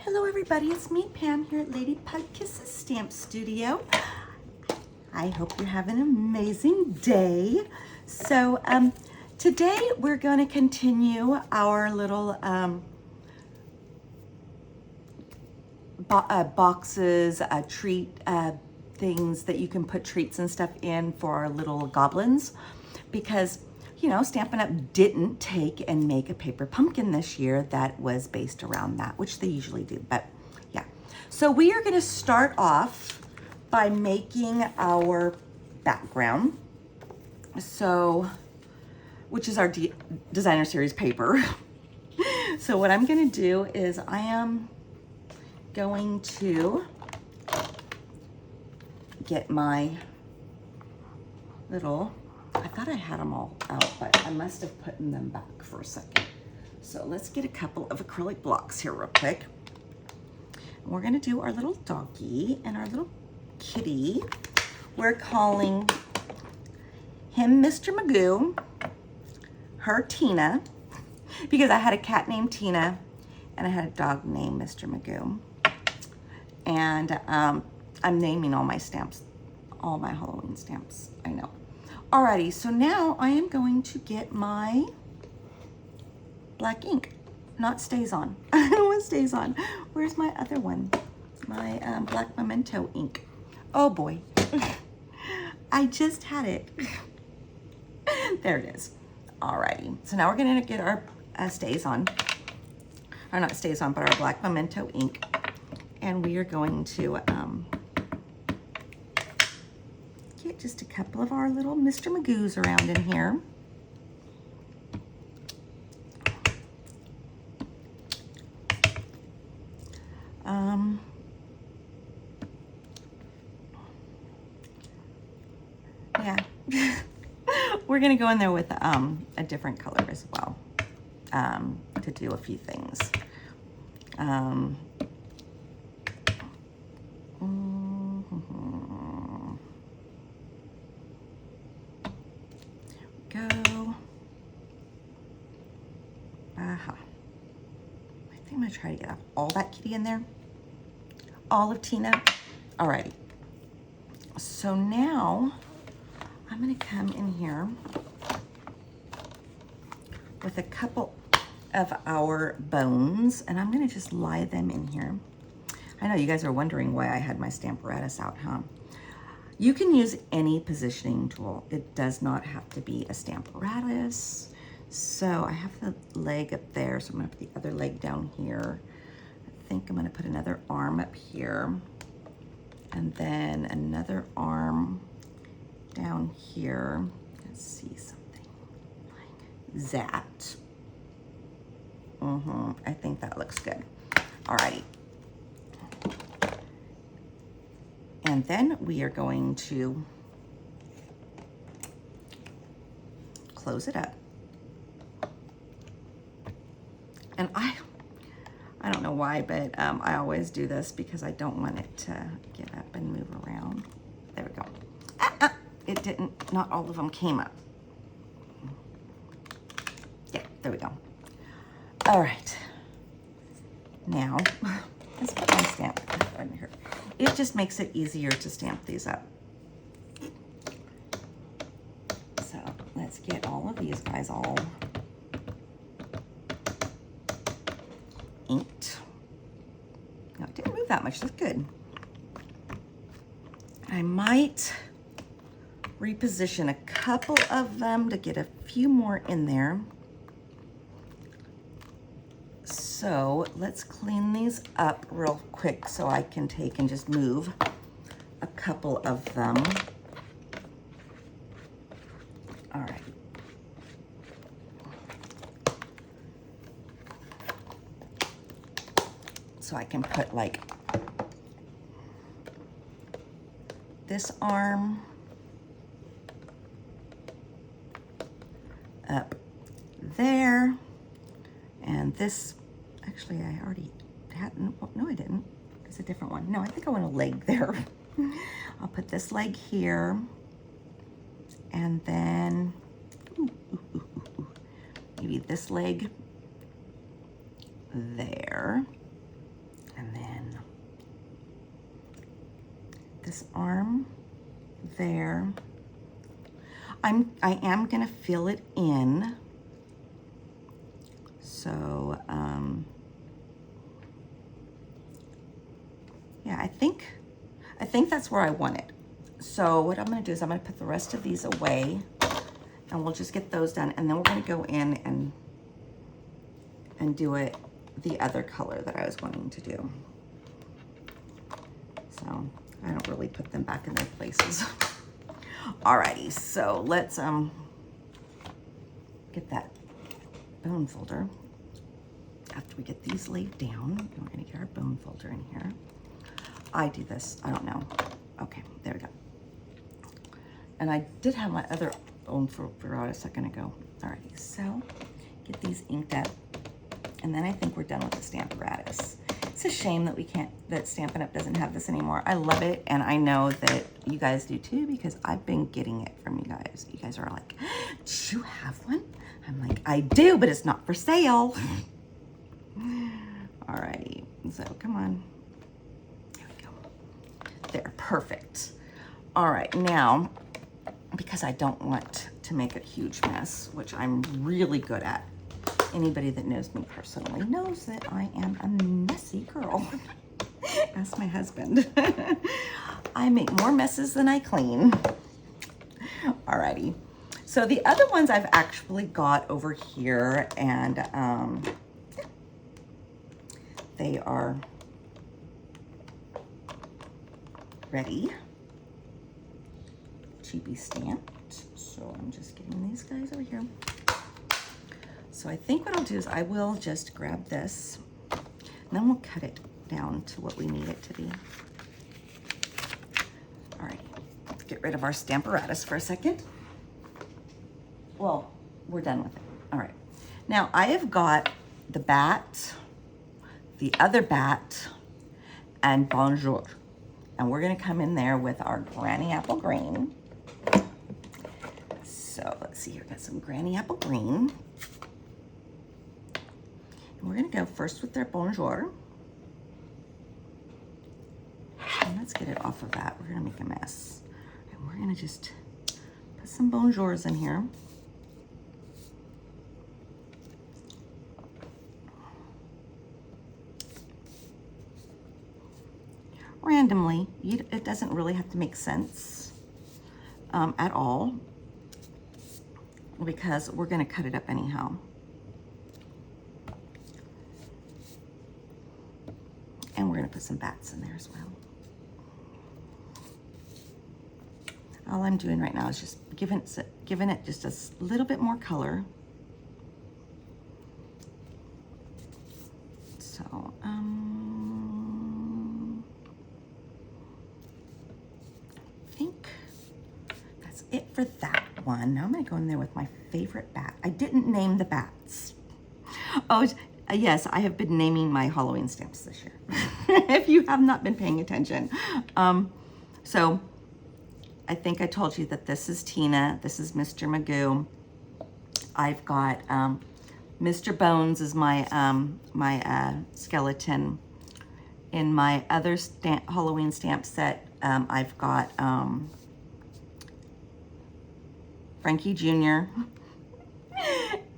Hello everybody, it's me Pam here at Lady Pug Kisses Stamp Studio. I hope you're having an amazing day. So today we're going to continue our little boxes, treat things that you can put treats and stuff in for our little goblins, because you know, Stampin' Up! Didn't take and make a paper pumpkin this year that was based around that, which they usually do, but yeah. So we are gonna start off by making our background, so, which is our designer series paper. So what I'm gonna do is I am going to get my little, I thought I had them all out, but I must have put them back for a second. So let's get a couple of acrylic blocks here real quick. We're gonna do our little doggy and our little kitty. We're calling him Mr. Magoo, her Tina, because I had a cat named Tina and I had a dog named Mr. Magoo. And I'm naming all my stamps, all my Halloween stamps, I know. Alrighty, so now I am going to get my black ink, not Stays On. I don't want Stays On. Where's my other one? My black memento ink. Oh boy, I just had it. There it is. Alrighty, so now we're gonna get our Stays On, or not Stays On, but our black memento ink, and we are going to get just a couple of our little Mr. Magoos around in here. Yeah, we're gonna go in there with a different color as well to do a few things. Go. Aha. I think I'm gonna try to get all that kitty in there. All of Tina. Alrighty. So now I'm gonna come in here with a couple of our bones, and I'm gonna just lie them in here. I know you guys are wondering why I had my Stamparatus out, huh? You can use any positioning tool. It does not have to be a Stamparatus. So I have the leg up there, so I'm gonna put the other leg down here. I think I'm gonna put another arm up here, and then another arm down here. Let's see something like that. I think that looks good. Alrighty. And then we are going to close it up. And I don't know why, but I always do this because I don't want it to get up and move around. There we go. It didn't, not all of them came up. Yeah, there we go. All right. Now, let's put my stamp in here. It just makes it easier to stamp these up. So let's get all of these guys all inked. No, it didn't move that much, that's good. I might reposition a couple of them to get a few more in there. So let's clean these up real quick so I can take and just move a couple of them. All right. So I can put like this arm up there, and this, actually I already hadn't, oh, no I didn't, it's a different one. No, I think I want a leg there. I'll put this leg here, and then maybe this leg there, and this arm there. I am gonna fill it in. So, yeah, I think that's where I want it. So what I'm gonna do is I'm gonna put the rest of these away and we'll just get those done. And then we're gonna go in and do it the other color that I was wanting to do. So I don't really put them back in their places. Alrighty, so let's get that bone folder. After we get these laid down, we're gonna get our bone folder in here. I do this, I don't know. Okay, there we go. And I did have my other bone folder out a second ago. Alrighty, so get these inked up. And then I think we're done with the Stamparatus. It's a shame that that Stampin' Up! Doesn't have this anymore. I love it, and I know that you guys do too, because I've been getting it from you guys. You guys are like, do you have one? I'm like, I do, but it's not for sale. Alrighty, so come on. There we go. There, perfect. All right, now, because I don't want to make a huge mess, which I'm really good at. Anybody that knows me personally knows that I am a messy girl. Ask my husband. I make more messes than I clean. Alrighty. So the other ones I've actually got over here, and they are ready to be stamped. So I'm just getting these guys over here. So I think what I'll do is I will just grab this and then we'll cut it down to what we need it to be. All right, let's get rid of our Stamparatus for a second. Well, we're done with it. All right, now I have got the bat, the other bat, and Bonjour. And we're gonna come in there with our Granny Apple Green. So let's see here, got some Granny Apple Green. And we're gonna go first with their Bonjour. And let's get it off of that. We're gonna make a mess. And we're gonna just put some Bonjours in here. Randomly, it doesn't really have to make sense at all, because we're gonna cut it up anyhow. And we're gonna put some bats in there as well. All I'm doing right now is just giving it just a little bit more color. So, I think that's it for that one. Now I'm gonna go in there with my favorite bat. I didn't name the bats. Oh, yes, I have been naming my Halloween stamps this year. If you have not been paying attention. So I think I told you that this is Tina, this is Mr. Magoo. I've got Mr. Bones is my skeleton. In my other Halloween stamp set, I've got Frankie Jr.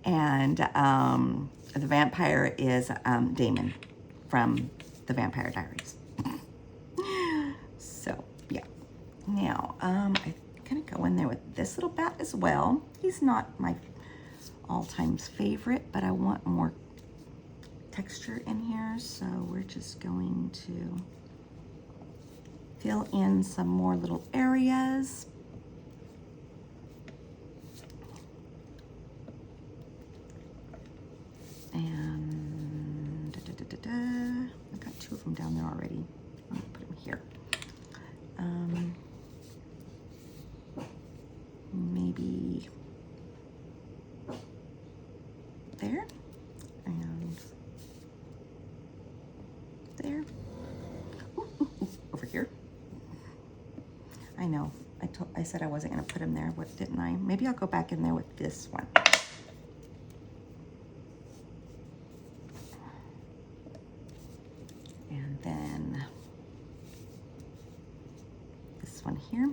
and the vampire is Damon from the Vampire Diaries. So yeah. Now I'm gonna go in there with this little bat as well. He's not my all-time favorite, but I want more texture in here, so we're just going to fill in some more little areas. And I've got two of them down there already. I'm gonna put them here. Maybe there and there. Over here. I know. I said I wasn't going to put them there. What didn't I? Maybe I'll go back in there with this one. And then this one here.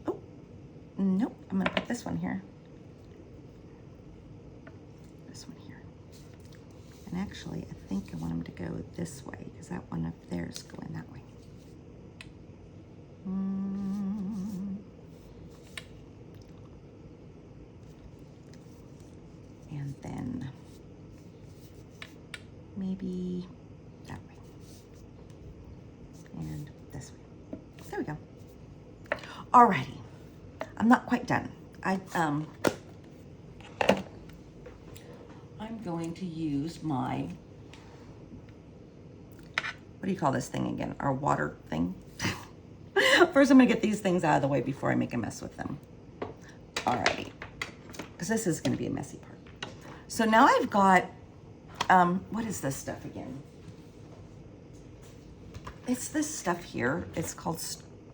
Oh, nope, I'm gonna put this one here. This one here. And actually, I think I want them to go this way because that one up there is going that way. And then maybe that way. And this way. There we go. Alrighty. I'm not quite done. I'm going to use my, what do you call this thing again? Our water thing. First, I'm gonna get these things out of the way before I make a mess with them. Alrighty, because this is gonna be a messy part. So now I've got, what is this stuff again? It's this stuff here. It's called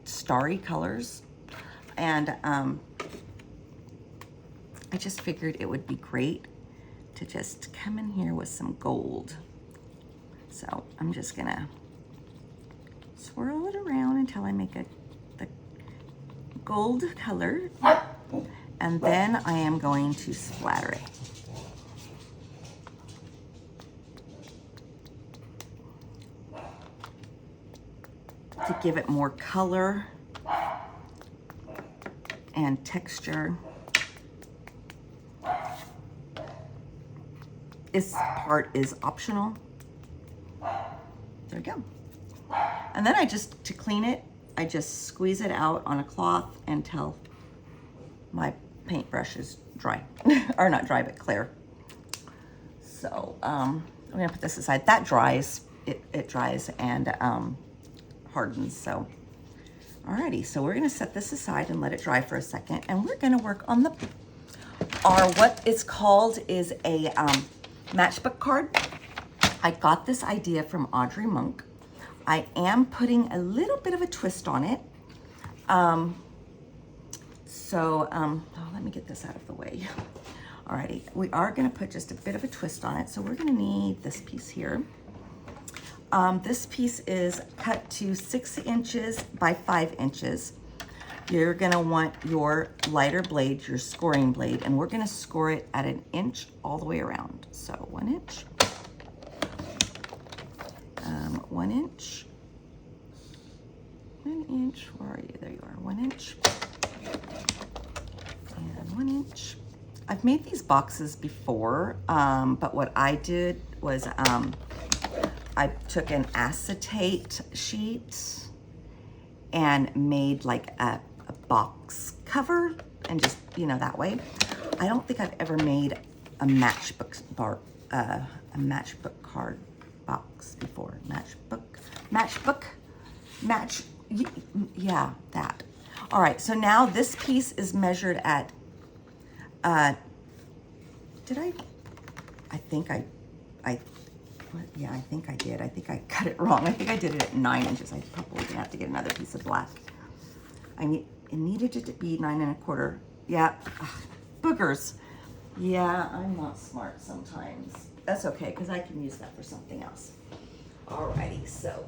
Starry Colors. And I just figured it would be great to just come in here with some gold. So I'm just gonna swirl it around until I make the gold color. And then I am going to splatter it. To give it more color and texture. This part is optional. There we go. And then to clean it, I just squeeze it out on a cloth until my paintbrush is dry. Or not dry, but clear. So I'm gonna put this aside. That dries, it dries and hardens, so. Alrighty, so we're gonna set this aside and let it dry for a second, and we're gonna work on what it's called is a matchbook card. I got this idea from Audrey Monk. I am putting a little bit of a twist on it. Oh, let me get this out of the way. Alrighty, we are gonna put just a bit of a twist on it, so we're gonna need this piece here. This piece is cut to 6 inches by 5 inches. You're gonna want your lighter blade, your scoring blade, and we're gonna score it at 1 inch all the way around. So 1 inch, 1 inch, 1 inch, where are you? There you are, 1 inch, and 1 inch. I've made these boxes before, but what I did was I took an acetate sheet and made like a box cover and just, that way. I don't think I've ever made a matchbook card box before. Yeah, that. All right, so now this piece is measured at, I think I did. I think I cut it wrong. I think I did it at 9 inches. I probably gonna have to get another piece of black. It needed it to be 9 1/4. Yeah, ugh, boogers. Yeah, I'm not smart sometimes. That's okay, because I can use that for something else. Alrighty, so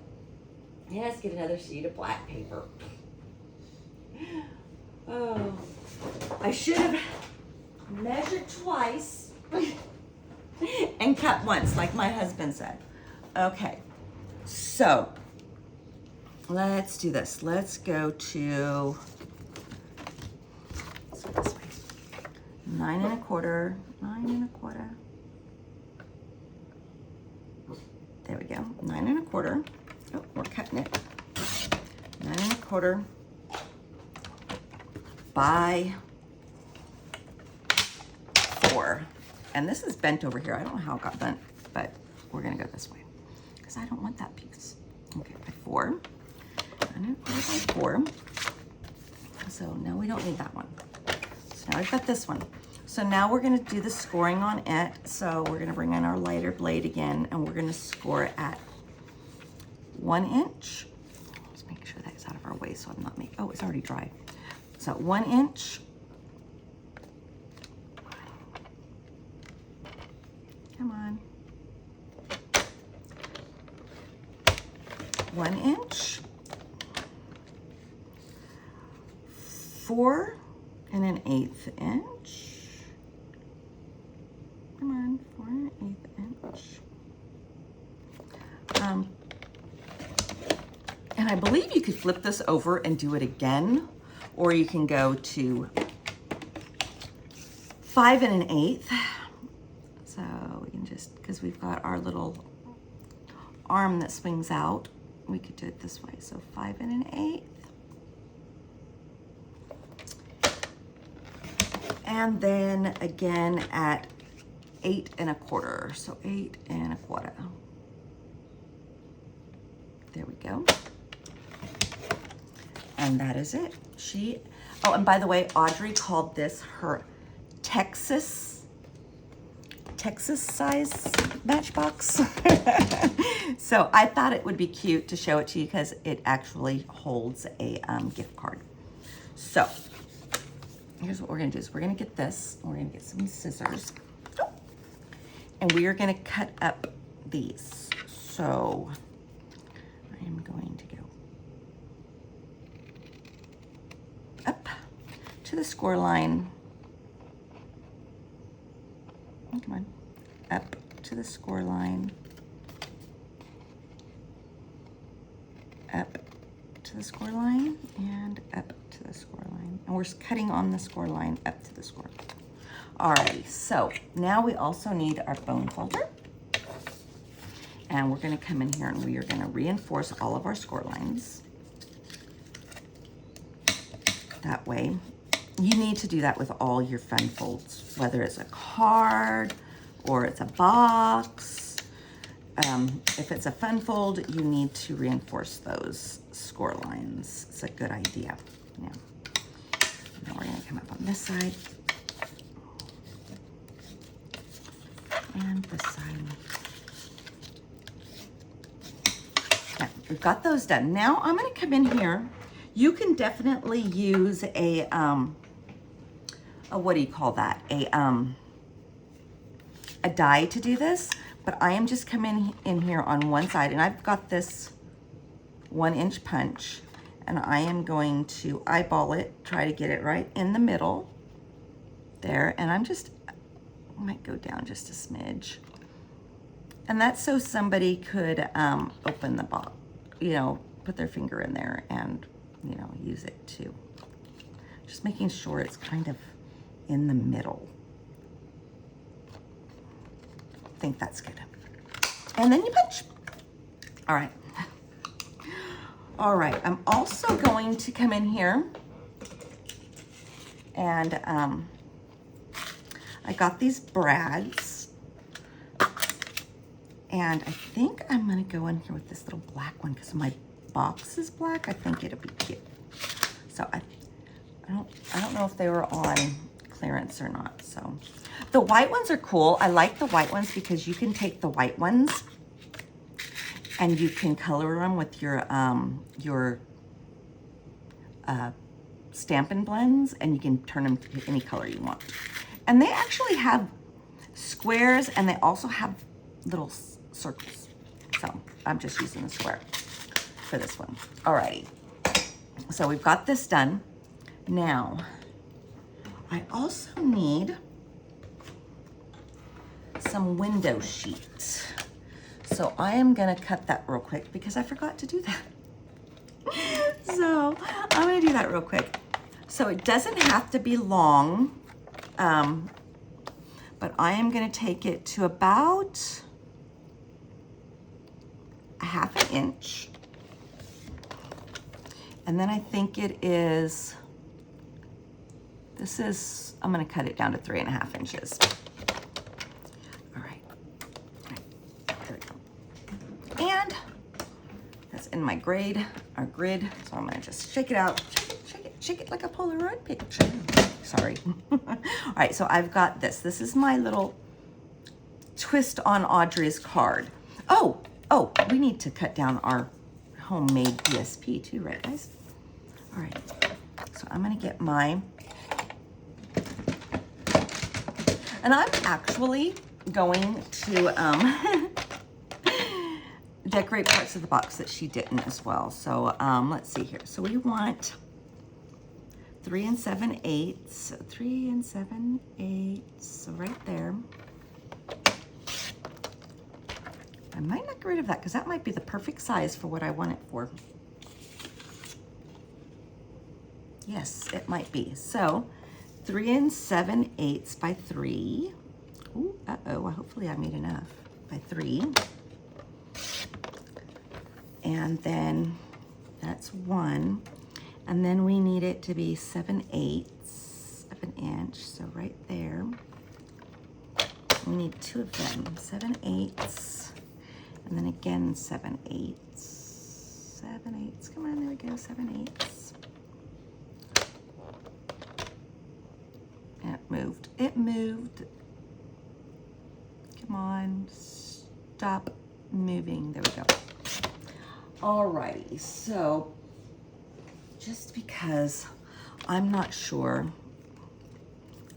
let's get another sheet of black paper. Oh, I should have measured twice. And cut once, like my husband said. Okay, so let's do this. Let's go to, let's go this way. 9 1/4, 9 1/4. There we go, 9 1/4. Oh, we're cutting it. 9 1/4 by 4. And this is bent over here. I don't know how it got bent, but we're gonna go this way because I don't want that piece. Okay, by 4. 9 1/4 by 4. So now we don't need that one. So now I've got this one. So now we're gonna do the scoring on it. So we're gonna bring in our lighter blade again, and we're gonna score it at 1 inch. Let's make sure that's out of our way so I'm not making, oh, it's already dry. So 1 inch. Come on. 1 inch, 4 1/8 inch. Come on, 4 1/8 inch. And I believe you could flip this over and do it again, or you can go to 5 1/8. So we can just, because we've got our little arm that swings out, we could do it this way. So 5 1/8. And then again at 8 1/4. So 8 1/4. There we go. And that is it. Oh, and by the way, Audrey called this her Texas size matchbox. So I thought it would be cute to show it to you because it actually holds a gift card. So here's what we're gonna do is we're gonna get this, we're gonna get some scissors, and we are gonna cut up these. So I am going to go up to the score line. Oh, come on, up to the score line, up to the score line, and up to the score line. And we're cutting on the score line up to the score line. Alrighty, so now we also need our bone folder. And we're gonna come in here and we are gonna reinforce all of our score lines. That way, you need to do that with all your fun folds, whether it's a card or it's a box. If it's a fun fold, you need to reinforce those score lines. It's a good idea. Yeah. Now we're gonna come up on this side and this side. Yeah, we've got those done. Now I'm gonna come in here. You can definitely use a what do you call that? A die to do this, but I am just coming in here on one side, and I've got this 1 inch punch, and I am going to eyeball it, try to get it right in the middle there, and I might go down just a smidge. And that's so somebody could open the box, put their finger in there and, use it too. Just making sure it's kind of in the middle. I think that's good. And then you punch. All right. All right, I'm also going to come in here and I got these brads, and I think I'm gonna go in here with this little black one because my box is black. I think it'll be cute. So I don't know if they were on clearance or not. So the white ones are cool. I like the white ones because you can take the white ones and you can color them with your Stampin' blends, and you can turn them to any color you want. And they actually have squares, and they also have little circles. So I'm just using the square for this one. Alrighty, so we've got this done. Now, I also need some window sheet. So I am gonna cut that real quick because I forgot to do that. So I'm gonna do that real quick. So it doesn't have to be long, but I am gonna take it to about a 1/2 inch. And then I think it is, I'm gonna cut it down to 3.5 inches. All right, there we go. And that's in my our grid. So I'm gonna just shake it out, shake it like a Polaroid picture. Sorry. All right, so I've got this. This is my little twist on Audrey's card. Oh, we need to cut down our homemade DSP too, right guys? All right, so I'm gonna get and I'm actually going to decorate parts of the box that she didn't as well. So let's see here. So we want 3 7/8. So 3 7/8. So right there. I might not get rid of that because that might be the perfect size for what I want it for. Yes, it might be. So 3 7/8 by 3. Ooh, uh-oh, hopefully I made enough. By 3. And then that's 1. And then we need it to be 7/8 of an inch. So right there. We need 2 of them. 7/8. And then again 7/8. 7/8. Come on, there we go. 7/8. It moved. It moved. Come on. Stop moving. There we go. Alrighty. So just because I'm not sure.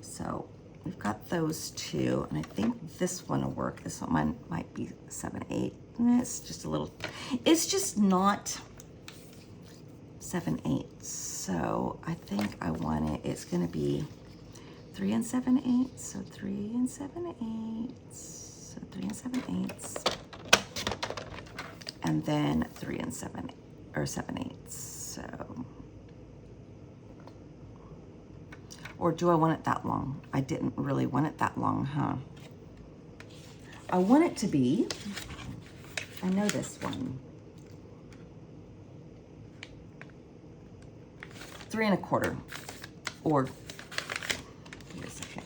So we've got those 2, and I think this one will work. This one might be 7/8. It's just a little, it's just not 7/8. So I think I want it, it's gonna be 3 7/8. So 3 7/8. So 3 7/8. And then 3 7/8. So, or do I want it that long? I didn't really want it that long, huh? I want it to be, I know this one, 3 1/4, or, wait a second.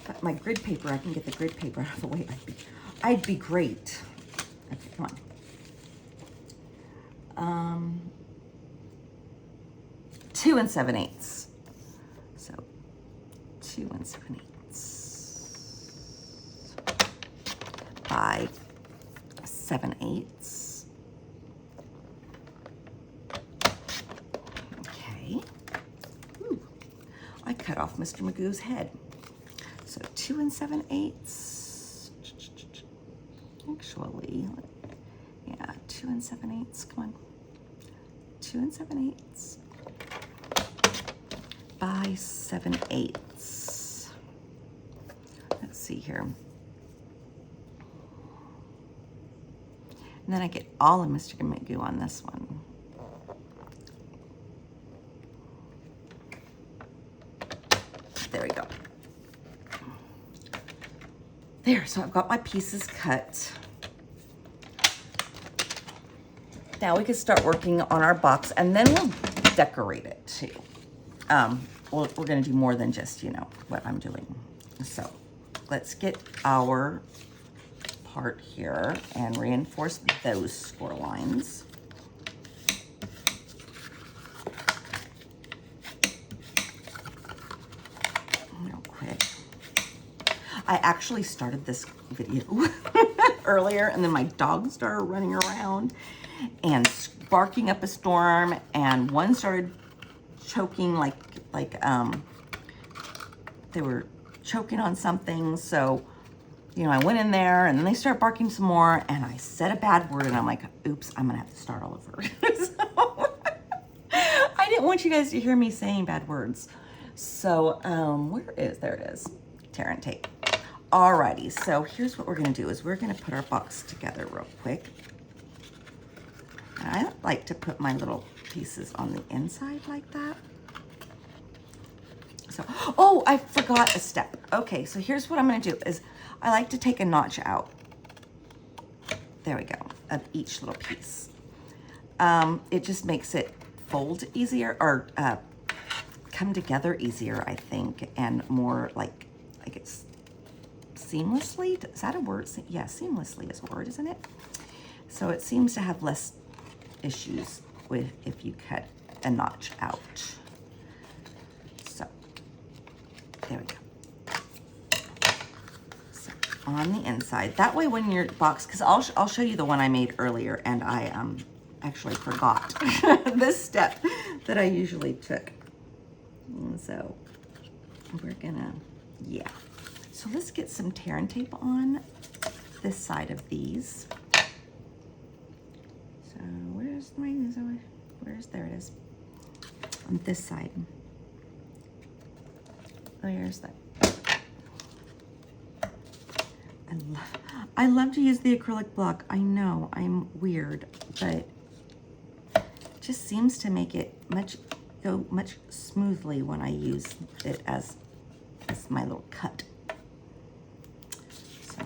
But my grid paper, I can get the grid paper out of the way. I'd be great. Okay, come on. 2 7/8. So 2 7/8 by 7/8. Okay. Ooh, I cut off Mr. Magoo's head. So 2 7/8. Actually, yeah, 2 7/8. Come on. 2 7/8 by 7/8. Let's see here. And then I get all of Mr. Magoo on this one. There we go. There, so I've got my pieces cut. Now we can start working on our box, and then we'll decorate it too. We're gonna do more than just, you know, what I'm doing. So let's get our part here and reinforce those score lines. Real quick. I actually started this video earlier, and then my dog started running around and barking up a storm, and one started choking like they were choking on something. So, you know, I went in there, and then they started barking some more, and I said a bad word, and I'm like, oops, I'm gonna have to start all over. So, I didn't want you guys to hear me saying bad words. So there it is, tear and tape. Alrighty, so here's what we're gonna do is we're gonna put our box together real quick. And I like to put my little pieces on the inside like that. So, oh, I forgot a step. Okay, so here's what I'm gonna do is I like to take a notch out. There we go, of each little piece. It just makes it fold easier, or come together easier, I think, and more like it's seamlessly. Is that a word? Yeah, seamlessly is a word, isn't it? So it seems to have less issues with if you cut a notch out. So there we go. So on the inside, that way when your box, because I'll show you the one I made earlier, and I actually forgot this step that I usually took. And so we're gonna, yeah. So let's get some tear and tape on this side of these. where's my, there it is. On this side. There's that. I love to use the acrylic block. I know I'm weird, but it just seems to make it go much smoothly when I use it as my little cut. So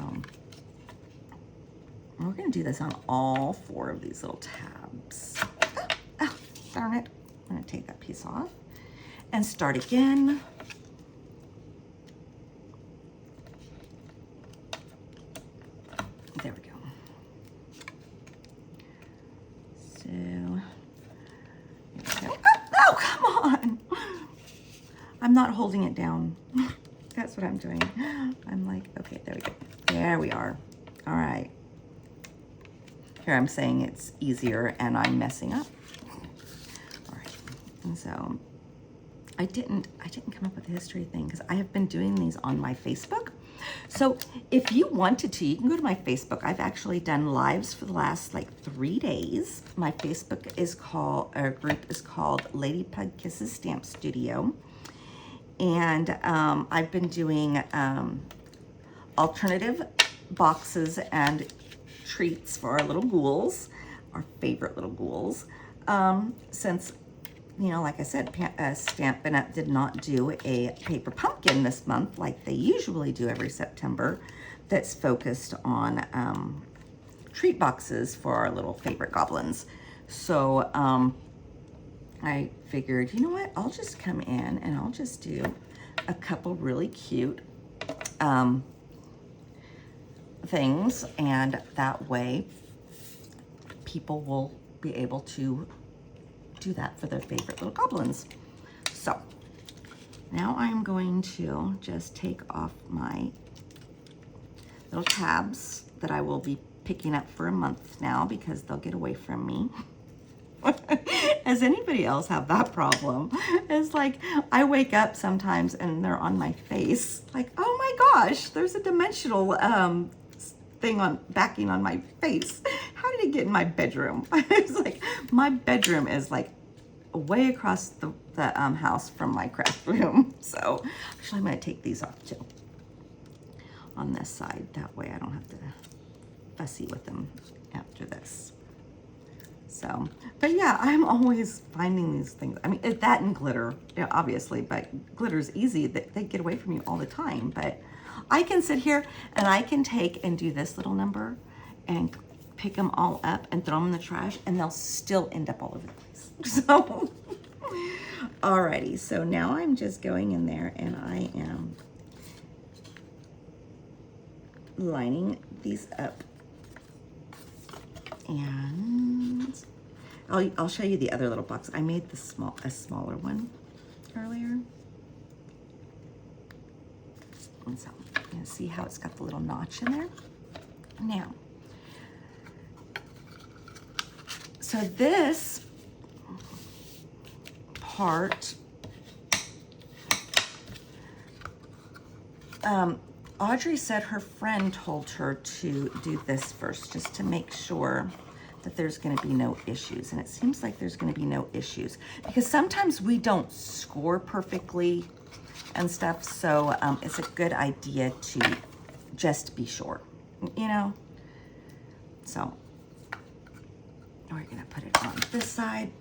we're gonna do this on all 4 of these little tabs. Oh, darn it. I'm gonna take that piece off and start again. There we go. So, here we go. Oh, come on. I'm not holding it down. That's what I'm doing. I'm like, okay, there we go. There we are. All right. Here I'm saying it's easier and I'm messing up. All right. And so I didn't come up with the history thing because I have been doing these on my Facebook. So if you wanted to, you can go to my Facebook. I've actually done lives for the last like 3 days. My Facebook group is called Lady Pug Kisses Stamp Studio. And I've been doing alternative boxes and treats for our little ghouls, our favorite little ghouls. Since, you know, like I said, Stampin'Up did not do a paper pumpkin this month like they usually do every September that's focused on treat boxes for our little favorite goblins. So I figured, you know what, I'll just come in and I'll just do a couple really cute things, and that way people will be able to do that for their favorite little goblins. So now I'm going to just take off my little tabs that I will be picking up for a month now because they'll get away from me. Does anybody else have that problem? It's like I wake up sometimes and they're on my face. Like, oh my gosh, there's a dimensional thing on backing on my face. How did it get in my bedroom? It's like my bedroom is like way across the house from my craft room. So actually I'm gonna take these off too on this side. That way I don't have to fussy with them after this. So, but yeah, I'm always finding these things. I mean, that and glitter, yeah, obviously, but glitter's easy. They get away from you all the time. But I can sit here and I can take and do this little number and pick them all up and throw them in the trash and they'll still end up all over the place. So, alrighty. So now I'm just going in there and I am lining these up. And I'll show you the other little box. I made a smaller one earlier. And so you're gonna see how it's got the little notch in there. Now, so this part, Audrey said her friend told her to do this first just to make sure that there's going to be no issues. And it seems like there's going to be no issues because sometimes we don't score perfectly and stuff. So it's a good idea to just be sure, you know? So we're going to put it on this side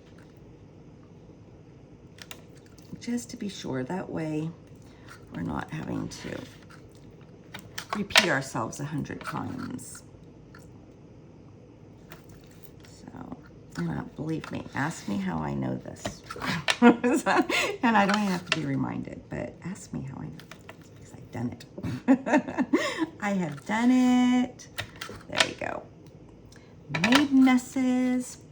just to be sure. That way we're not having to repeat ourselves 100 times. So, believe me, ask me how I know this. And I don't even have to be reminded, but ask me how I know because I've done it. I have done it. There we go. Made messes.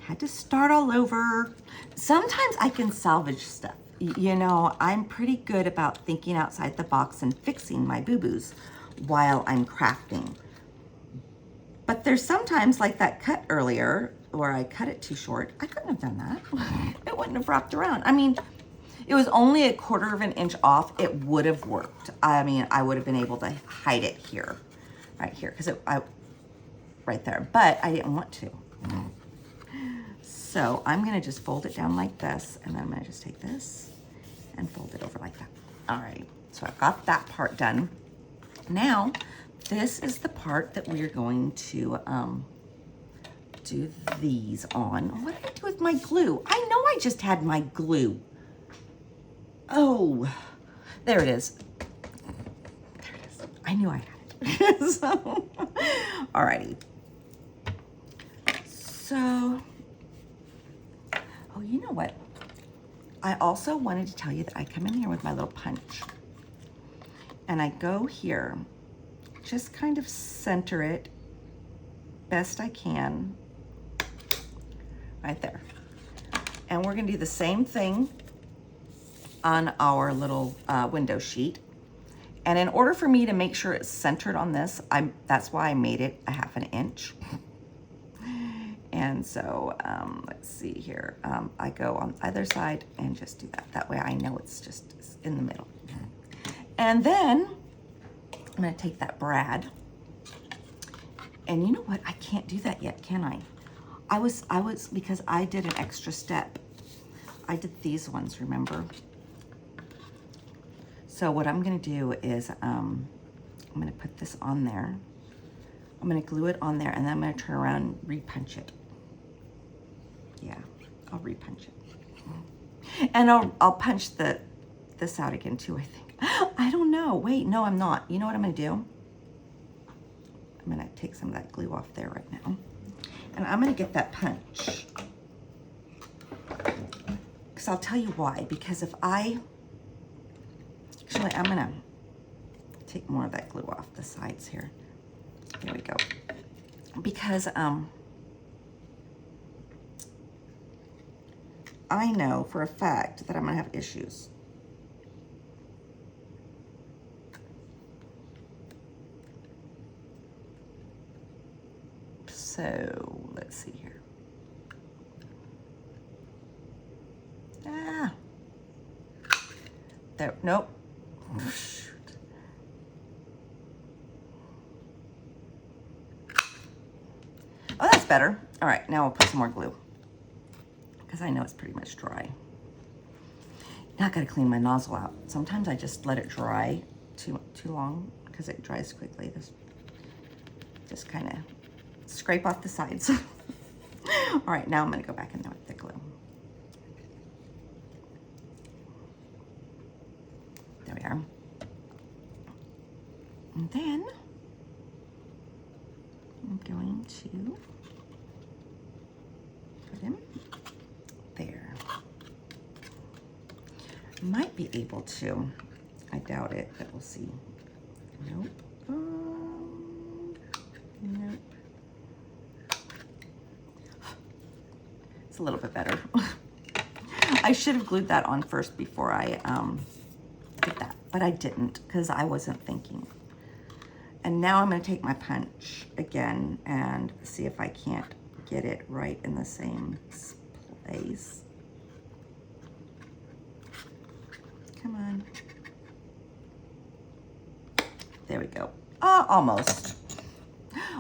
Had to start all over. Sometimes I can salvage stuff. You know, I'm pretty good about thinking outside the box and fixing my boo-boos while I'm crafting. But there's sometimes like that cut earlier where I cut it too short. I couldn't have done that. It wouldn't have wrapped around. I mean, it was only a 1/4 of an inch off. It would have worked. I mean, I would have been able to hide it here, right here, because right there. But I didn't want to. So I'm gonna just fold it down like this, and then I'm gonna just take this and fold it over like that. All right, so I've got that part done. Now, this is the part that we're going to do these on. What did I do with my glue? I know I just had my glue. Oh, there it is. There it is. I knew I had it. So, alrighty. So, oh, you know what? I also wanted to tell you that I come in here with my little punch. And I go here, just kind of center it best I can, right there. And we're gonna do the same thing on our little window sheet. And in order for me to make sure it's centered on this, that's why I made it a 1/2 inch. And so, let's see here. I go on either side and just do that. That way I know it's just in the middle. And then I'm gonna take that brad. And you know what? I can't do that yet, can I? I was, because I did an extra step. I did these ones, remember? So what I'm gonna do is, I'm gonna put this on there. I'm gonna glue it on there, and then I'm gonna turn around and repunch it. Yeah, I'll repunch it. And I'll punch this out again too, I think. I don't know, wait, no, I'm not. You know what I'm gonna do? I'm gonna take some of that glue off there right now. And I'm gonna get that punch. Because I'll tell you why, because if actually I'm gonna take more of that glue off the sides here. There we go. Because I know for a fact that I'm gonna have issues. So let's see here. Ah, there, nope. Shoot. Oh, that's better. All right, now I'll put some more glue because I know it's pretty much dry. Now I gotta clean my nozzle out. Sometimes I just let it dry too long because it dries quickly. This just kind of scrape off the sides. All right, now I'm gonna go back in there with the glue. There we are. And then I'm going to put him there. Might be able to. I doubt it, but we'll see. Nope. Nope. It's a little bit better. I should have glued that on first before I did that, but I didn't because I wasn't thinking. And now I'm going to take my punch again and see if I can't get it right in the same place. Come on. There we go. Almost.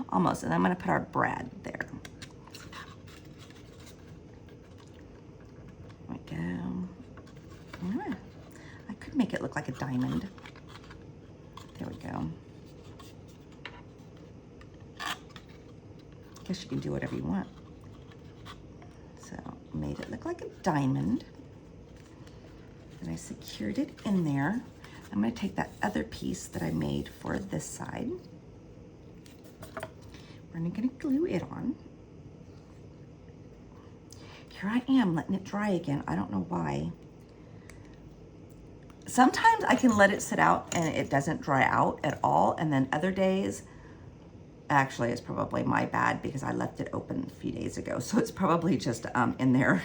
Almost. And I'm going to put our brad there. There we go. I could make it look like a diamond. There we go. Guess you can do whatever you want. So made it look like a diamond. And I secured it in there. I'm going to take that other piece that I made for this side. We're going to glue it on. Here I am letting it dry again. I don't know why. Sometimes I can let it sit out and it doesn't dry out at all. And then other days, actually it's probably my bad because I left it open a few days ago. So it's probably just in there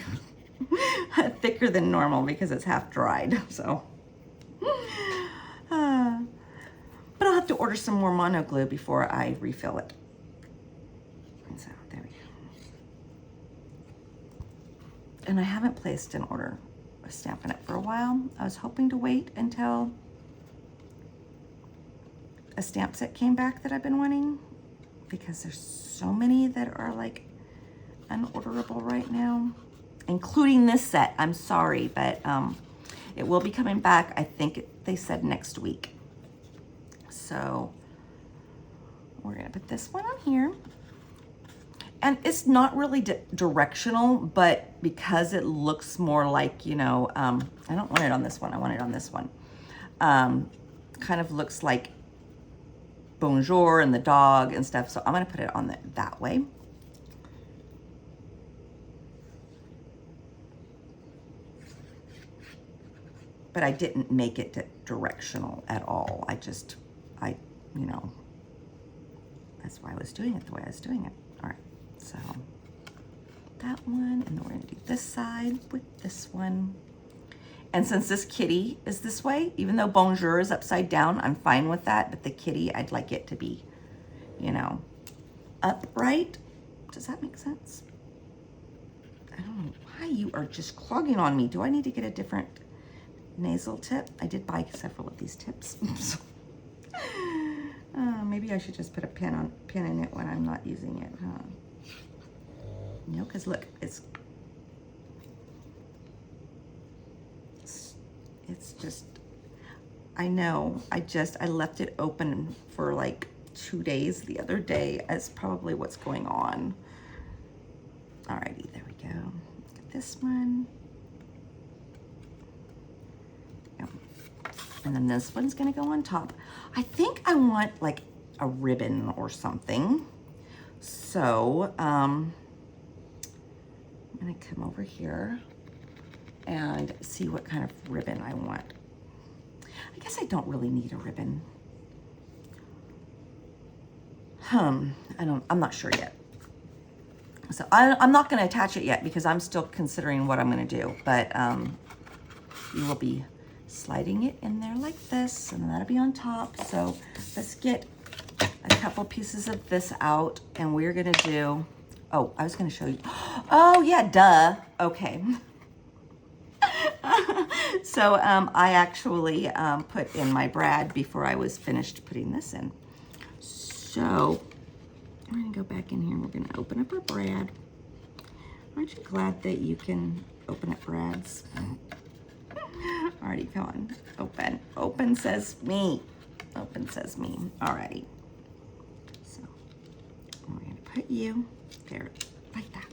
thicker than normal because it's half dried. So, but I'll have to order some more mono glue before I refill it. And so there we go. And I haven't placed an order of Stampin' Up! For a while. I was hoping to wait until a stamp set came back that I've been wanting because there's so many that are like unorderable right now, including this set. I'm sorry, but it will be coming back. I think they said next week. So we're gonna put this one on here. And it's not really directional, but because it looks more like, you know, I don't want it on this one. I want it on this one. Kind of looks like Bonjour and the dog and stuff. So I'm going to put it on that way. But I didn't make it directional at all. You know, that's why I was doing it the way I was doing it. All right, so that one, and then we're gonna do this side with this one. And since this kitty is this way, even though Bonjour is upside down, I'm fine with that, but the kitty, I'd like it to be, you know, upright. Does that make sense? I don't know why you are just clogging on me. Do I need to get a different nasal tip? I did buy several of these tips. Maybe I should just put a pin in it when I'm not using it, huh? No, because look, it's just, I know, I left it open for like 2 days the other day. That's probably what's going on. Alrighty, there we go. Get this one. Yep. And then this one's gonna go on top. I think I want like a ribbon or something. So, I'm gonna come over here and see what kind of ribbon I want. I guess I don't really need a ribbon. I'm not sure yet. So I'm not gonna attach it yet because I'm still considering what I'm gonna do, but you will be sliding it in there like this, and then that'll be on top. So let's get a couple pieces of this out, and we're gonna do, oh, I was gonna show you. Oh yeah, duh, okay. So I actually put in my brad before I was finished putting this in. So we're gonna go back in here and we're gonna open up our brad. Aren't you glad that you can open up brads? Alrighty, come on, open says me. Open says me, alrighty. So we're gonna put you there, like that.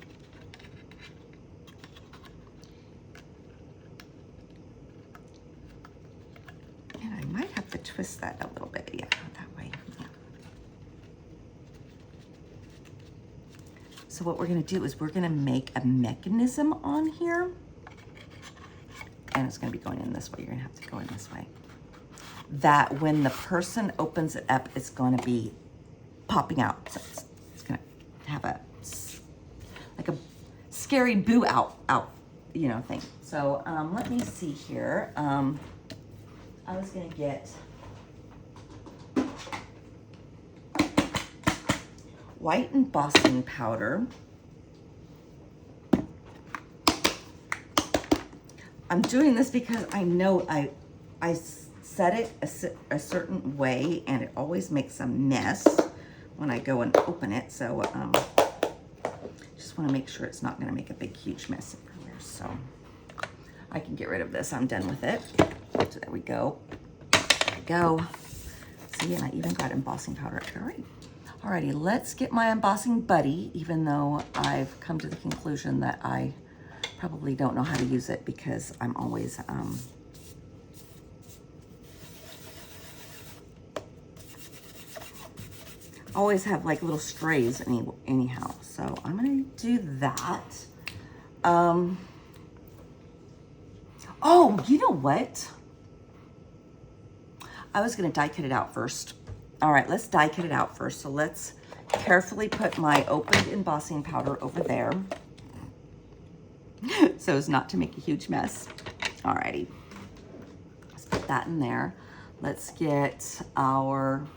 And I might have to twist that a little bit, yeah, that way. Yeah. So what we're gonna do is we're gonna make a mechanism on here, and it's gonna be going in this way. You're gonna have to go in this way. That when the person opens it up, it's gonna be popping out. So it's gonna have like a scary boo out, you know, thing. So let me see here. I was gonna get white embossing powder. I'm doing this because I know I set it a certain way, and it always makes a mess when I go and open it. So just want to make sure it's not going to make a big, huge mess everywhere. So I can get rid of this. I'm done with it. So there we go. There we go. See, and I even got embossing powder up here already. Alrighty, let's get my embossing buddy, even though I've come to the conclusion that I probably don't know how to use it because I'm always have like little strays anyhow. So I'm gonna do that. Oh, you know what? I was gonna die cut it out first. All right, let's die cut it out first. So let's carefully put my opened embossing powder over there so as not to make a huge mess. Alrighty, let's put that in there. Let's get our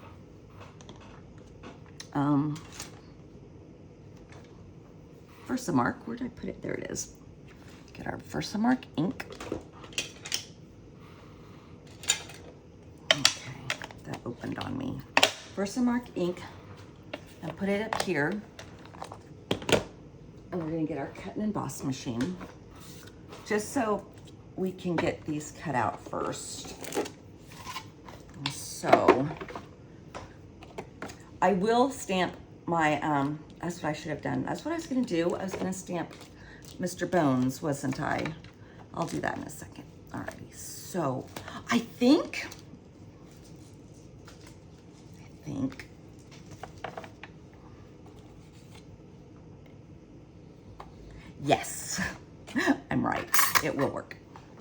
Versamark. Where did I put it? There it is. Get our Versamark ink. Okay, that opened on me. Versamark ink, and put it up here. And we're gonna get our cut and emboss machine, just so we can get these cut out first. So I will stamp my, that's what I should have done. That's what I was gonna do. I was gonna stamp Mr. Bones, wasn't I? I'll do that in a second. Alrighty, so I think, yes, I'm right. It will work.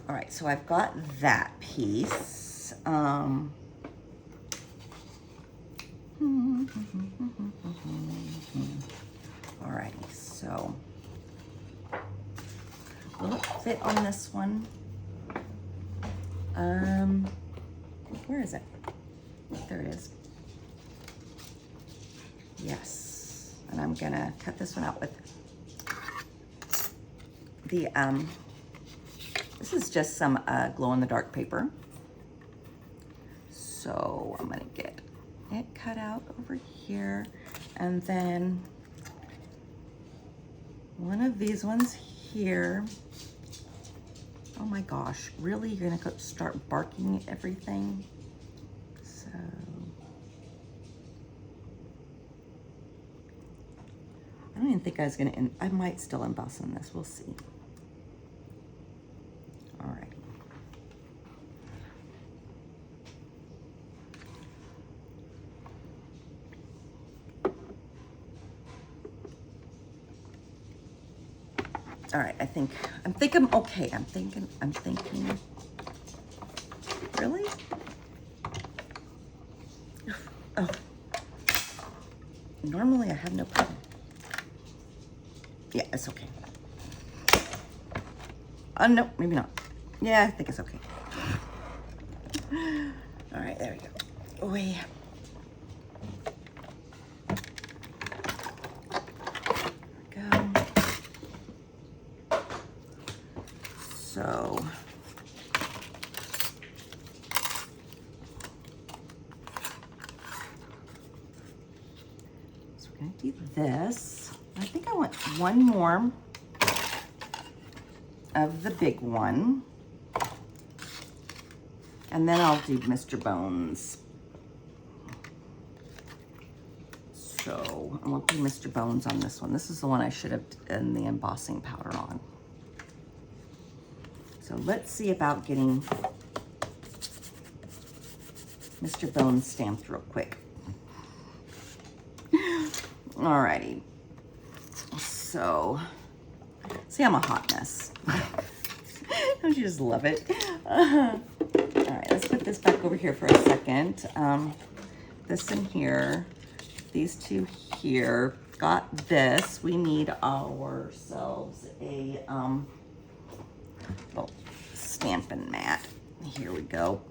All right, so I've got that piece. Alrighty, so will it fit on this one? Where is it? There it is. Yes, and I'm gonna cut this one out with the, this is just some glow-in-the-dark paper. So I'm gonna get it cut out over here, and then one of these ones here. Oh my gosh, really? You're gonna start barking at everything? So, I don't even think I was gonna, I might still emboss on this, we'll see. All right. All right, I think I'm okay. I'm thinking, really? Oh, normally I have no problem. Yeah, it's okay. No, maybe not. Yeah, I think it's okay. All right, there we go. Oh, yeah. So, we're gonna do this. I think I want one more of the big one. And then I'll do Mr. Bones. So, I'm gonna do Mr. Bones on this one. This is the one I should have done the embossing powder on. So let's see about getting Mr. Bones stamped real quick. Alrighty. So, see, I'm a hot mess. Don't you just love it? Alright, let's put this back over here for a second. This in here, these two here. Got this. We need ourselves a little Stampin' mat. Here we go.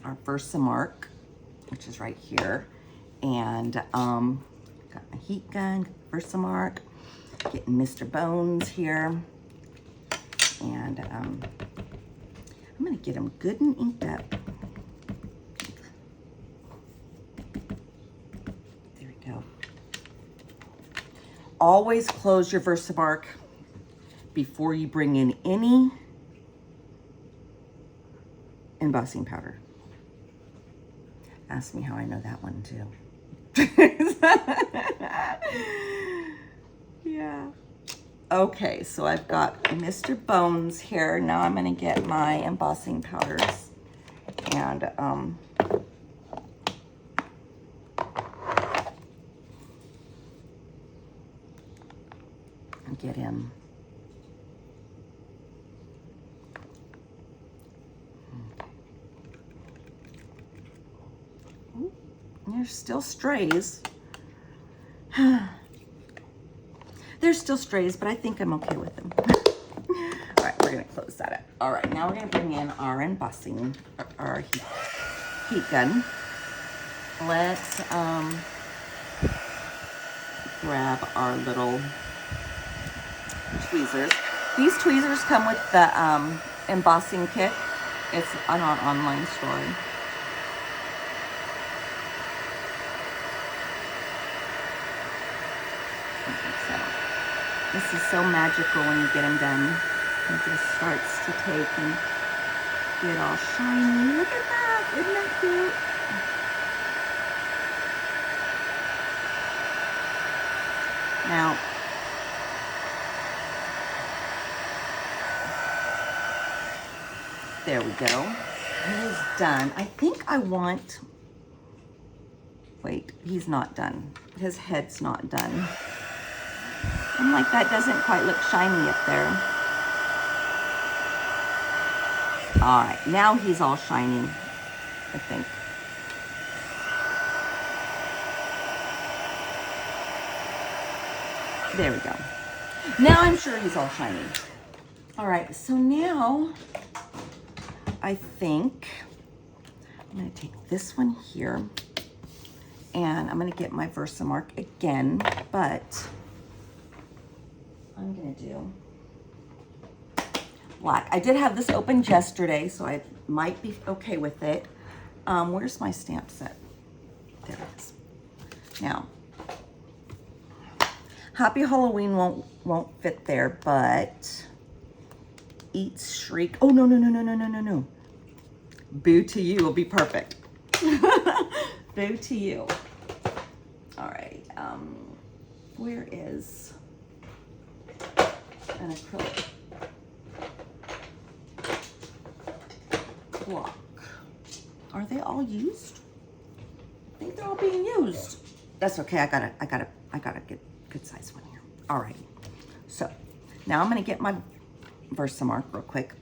Our Versamark, which is right here. And got my heat gun, Versamark. Getting Mr. Bones here. And I'm gonna get them good and inked up. There we go. Always close your Versamark before you bring in any embossing powder. Ask me how I know that one too. Yeah. Okay, so I've got Mr. Bones here. Now I'm gonna get my embossing powders and get him. Ooh, there's still strays. There's still strays, but I think I'm okay with them. All right, we're gonna close that up. All right, now we're gonna bring in our embossing, our heat gun. Let's grab our little tweezers. These tweezers come with the embossing kit. It's on our online store. This is so magical when you get them done. It just starts to take and get all shiny. Look at that, isn't that cute? Now, there we go. He's done. I think I want, wait, he's not done. His head's not done. I'm like, that doesn't quite look shiny up there. All right, now he's all shiny, I think. There we go. Now I'm sure he's all shiny. All right, so now I think I'm gonna take this one here and I'm gonna get my Versamark again, but I'm gonna do black. I did have this opened yesterday, so I might be okay with it. Where's my stamp set? There it is. Now, Happy Halloween won't fit there, but Eats Shriek. Oh, no, no, no, no, no, no, no, no. Boo to You will be perfect. Boo to You. All right. Where is an acrylic block? Are they all used? I think they're all being used. That's okay. I gotta get good size one here. All right. So now I'm gonna get my Versamark real quick.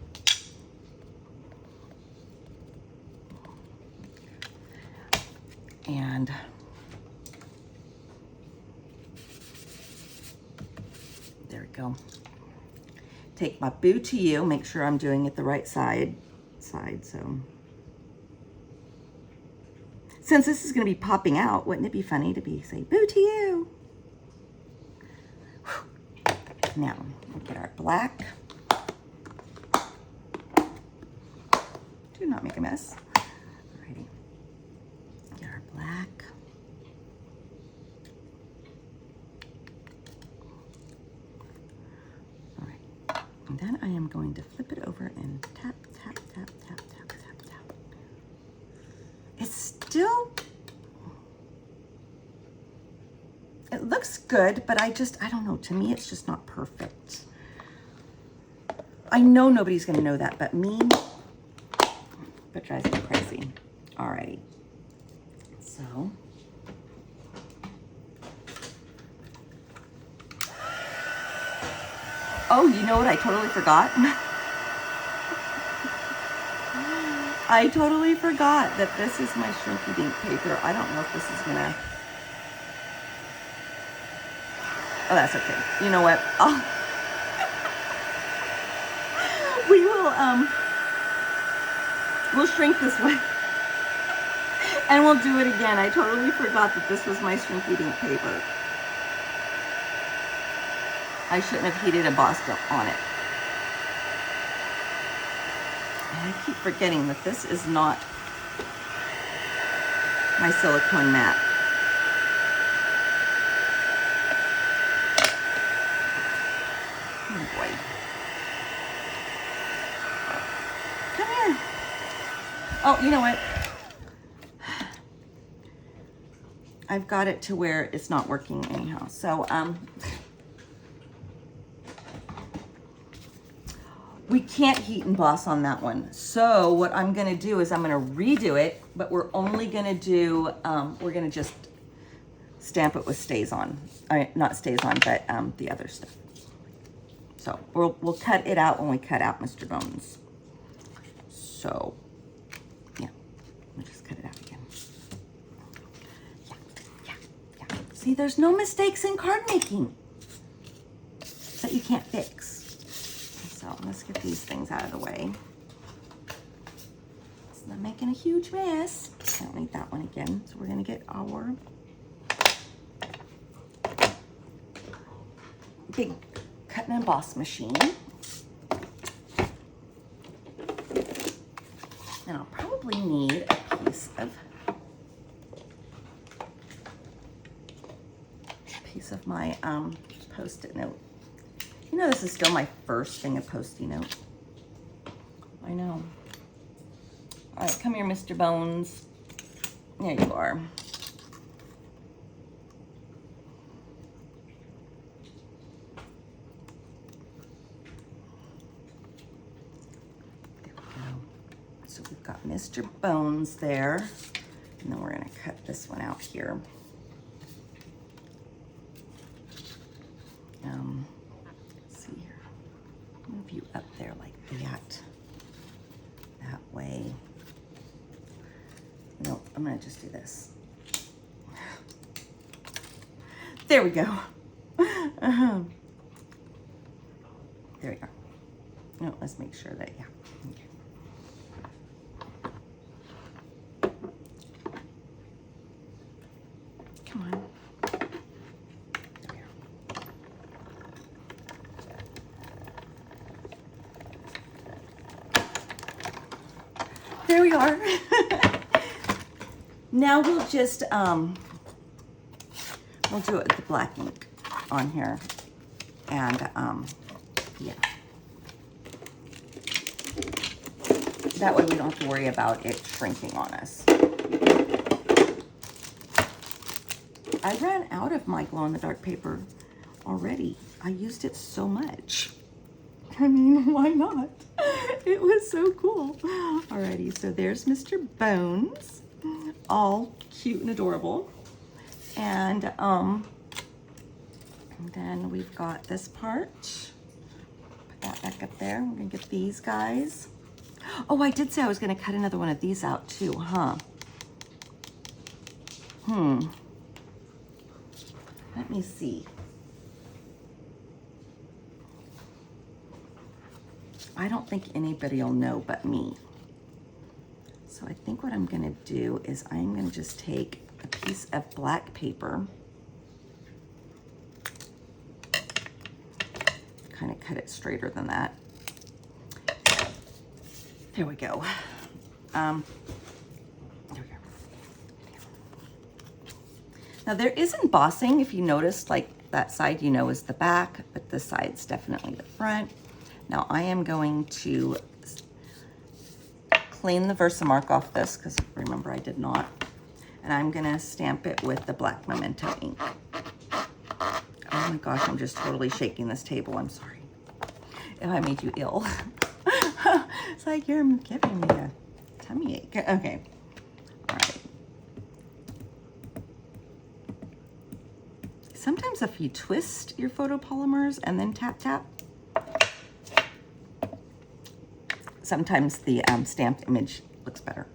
And there we go. Take my Boo to You, make sure I'm doing it the right side, so. Since this is gonna be popping out, wouldn't it be funny to say, Boo to You? Now, we'll get our black. Do not make a mess. Alrighty. Get our black. Alright. And then I am going to flip it over and tap, tap, tap, tap, tap, tap, tap. It's still, it looks good, but I don't know. To me, it's just not perfect. I know nobody's gonna know that but me. But drives me crazy. Alrighty. So. Oh, you know what I totally forgot? I totally forgot that this is my Shrinky Dink paper. I don't know if this is gonna... Oh, that's okay. You know what? We will, we'll shrink this way. And we'll do it again. I totally forgot that this was my Shrinky Dink paper. I shouldn't have heated a embossed on it. And I keep forgetting that this is not my silicone mat. Oh boy. Come here. Oh, you know what? I've got it to where it's not working anyhow. So, we can't heat emboss on that one. So what I'm gonna do is I'm gonna redo it, but we're only gonna do, we're gonna just stamp it with stays on. Not stays on, but the other stuff. So we'll cut it out when we cut out Mr. Bones. So, yeah, we'll just cut it out again. Yeah. See, there's no mistakes in card making that you can't fix. So let's get these things out of the way. So I'm making a huge mess. I don't need that one again. So we're gonna get our big cut and emboss machine. And I'll probably need a piece of my Post-it note You know, this is still my first thing of Post-it note. I know. All right, come here, Mr. Bones. There you are. There we go. So we've got Mr. Bones there. And then we're gonna cut this one out here. Let's see here. Move you up there like that. That way. No, I'm gonna just do this. There we go. There we go. No, let's make sure that, yeah. Okay. Come on. There we are. Now we'll just, we'll do it with the black ink on here. And, yeah. That way we don't have to worry about it shrinking on us. I ran out of my glow-in-the-dark paper already. I used it so much. I mean, why not? It was so cool. Alrighty, so there's Mr. Bones, all cute and adorable. And then we've got this part. Put that back up there. We're gonna get these guys. Oh, I did say I was gonna cut another one of these out too, huh? Let me see. I don't think anybody will know but me. So I think what I'm gonna do is I'm gonna just take a piece of black paper, kind of cut it straighter than that. There we go. There we go. Now there is embossing, if you notice, like that side you know is the back, but this side's definitely the front. Now I am going to clean the Versamark off this, because remember I did not. And I'm gonna stamp it with the black Memento ink. Oh my gosh, I'm just totally shaking this table, I'm sorry. If I made you ill. It's like you're giving me a tummy ache. Okay, all right. Sometimes if you twist your photopolymers and then tap, tap, sometimes the stamped image looks better.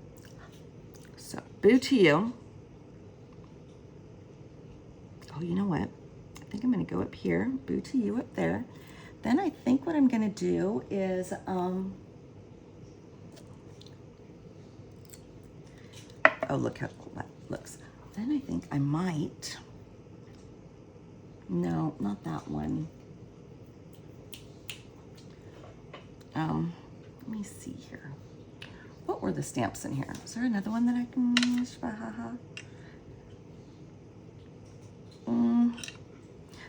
So, boo to you. Oh, you know what? I think I'm gonna go up here, boo to you up there. Then I think what I'm gonna do is, oh, look how cool that looks. Then I think I might, no, not that one. Let me see here. What were the stamps in here? Is there another one that I can,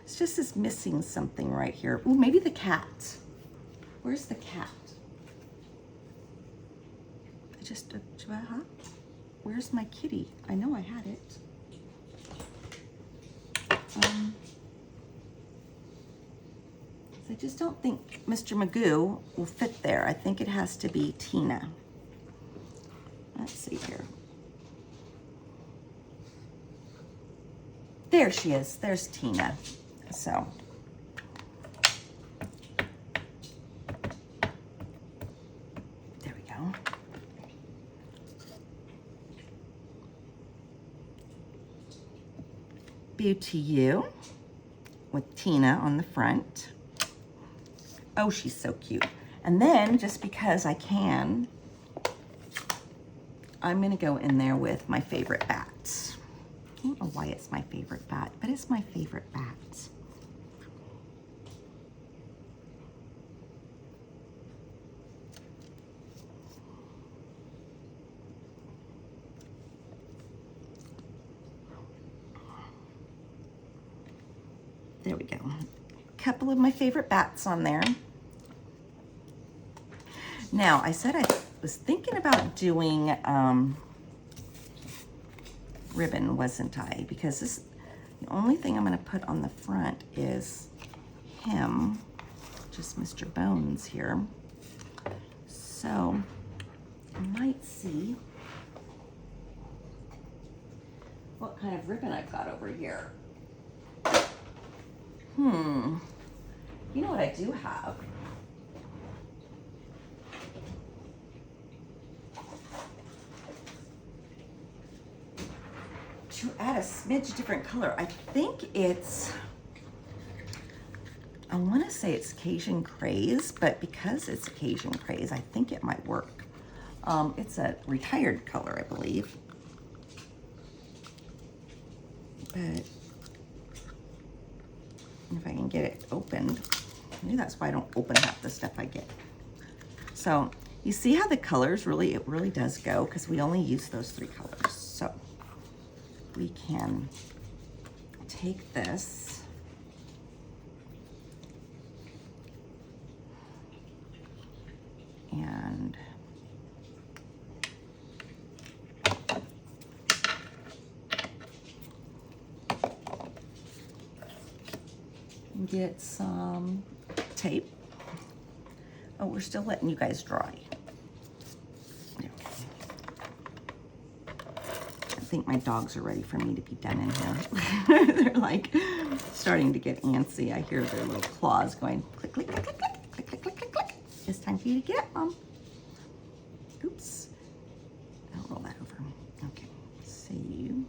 it's just is missing something right here. Ooh, maybe the cat. Where's the cat? I just, where's my kitty? I know I had it. I just don't think Mr. Magoo will fit there. I think it has to be Tina. Let's see here. There she is. There's Tina. So. There we go. Beauty You with Tina on the front. Oh, she's so cute. And then, just because I can, I'm gonna go in there with my favorite bat. I don't know why it's my favorite bat, but it's my favorite bat. There we go. couple of my favorite bats on there. Now, I said I was thinking about doing ribbon, wasn't I? Because the only thing I'm going to put on the front is him, just Mr. Bones here. So I might see what kind of ribbon I've got over here. You know what I do have? To add a smidge different color. I think it's, I want to say it's Cajun Craze, but because it's Cajun Craze, I think it might work. It's a retired color, I believe. But if I can get it opened, maybe that's why I don't open half the stuff I get. So you see how the colors really, it really does go, because we only use those 3 colors. So we can take this and get some tape. Oh, we're still letting you guys dry. I think my dogs are ready for me to be done in here. They're like starting to get antsy. I hear their little claws going click, click, click, click, click, click, click, click, click. It's time for you to get them. Oops. I'll roll that over. Okay. See you.